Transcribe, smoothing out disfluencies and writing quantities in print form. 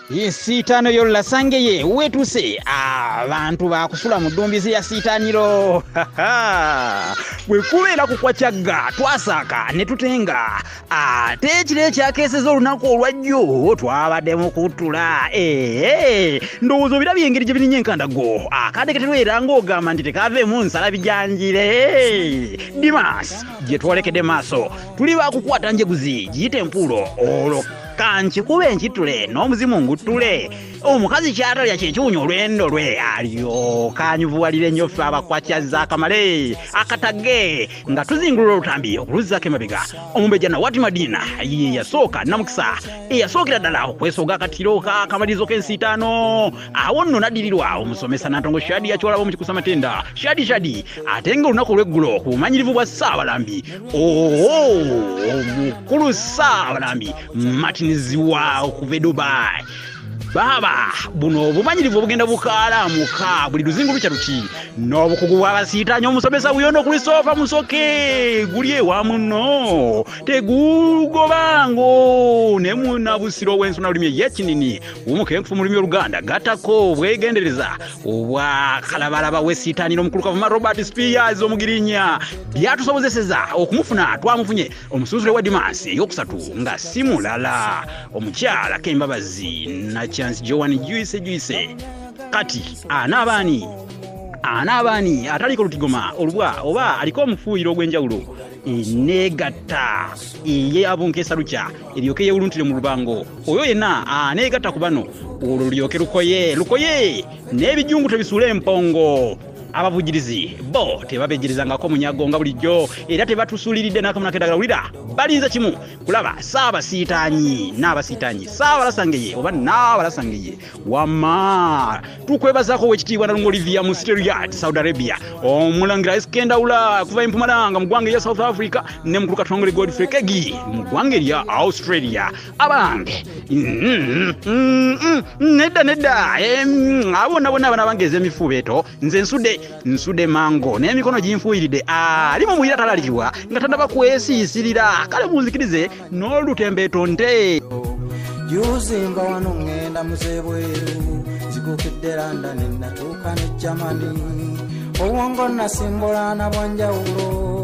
Isiitano yolla sangeye wetuse abantu bakusula mu ddumbizi ya siitaniro bwe kubeera kukwacagga twasaka ne tutenga ate ekiro ekyakeeseza olunaku olwajjo twabadde mu kuttula ndowooza obirabye engeri gye birinnya enkandago akadde keterwera ng'ogamba nti tekaveemu nsala bijanjire Dimas gye twolekedde maaso tuli bakukwata njeguzi giyite empuulo olwo kanchi kuba enkitule n'omuzimu nguttule omukazi kyatalya kyekiwunya olwendo lwe alyoka anyuvuwalira ennyo ffe abakwacyaza akamale akatage nga tuzingulula olutambi okuluzzako emabega omumbejja Nawati Madina ye yasooka Namukisa eyasookera ddala okwesooga akatiro k'akamalizo k'ensiitaano awo nno naddirirwa omusomesa Nantongo Shadi yakyolabo mu kikusa matenda Shadi ate nga olunaku olw'eggulo ku bumanyirivu bwa Ssaabalambi omukulu Ssaabalambi Martiniziwa okuva e Dubai baba buno obumanyirivu obugenda bukaalamuka buli luzingu lukya luki n'obukugu bw'abasiitaanyi omusomesa buyondo kuli soofa musoke guli ewa muno tegugobango ne munabusiro w'ensuna olulimi eyekinini umukenkufu mu lulimi oluganda gattako bwegendereza obwa kalabalaba w'essiitaaniro omukulu Robert Spears omugirinya byatusobozeseza okumufuna twamufunye omusunsule wa Dimas eyokusatu nga si mulala omukyala Kembabazi na Joan Juice kati anaabani ataliko lutigoma olubwa oba aliko omufuuyiro ogw'enjawulo eneegatta eye abunkeesa lukya eryoke yeewuluntire mu lubango oyo yenna aneegatta ku bano olwo lulyoke lukoye n'ebijungu tebisuula empongo abavujirizi bo tebabejjerezangako munyago nga bulijjo era tebatusuuliridde n'akamu nakedagala wulira balinze kimu kulaba Saabasiitaanyi n'abasiitaanyi Saabalasangeye oba n'abalasangeye wamma tukwebazaako w'ekitiibwa Nalungu Olivia mu City Riyadh Saudi Arabia omulangira Iskendaula kuva Mpumalanga mu ggwanga erya South Africa ne mukulu Katongole Godfrey Kegi mu ggwanga erya Australia abange nedda abo bonna abangeeza emifuubeeto nze nsude mango n'emikono ginfuuyiridde ali mu muyira talalikibwa nga tandaba kwesiisirira kale munzikirize n'olutembeeto nte yuzimba wano ngenda muzebweru zigukedde London natuuka ne Germany owongo nasimbola na bwanjawulo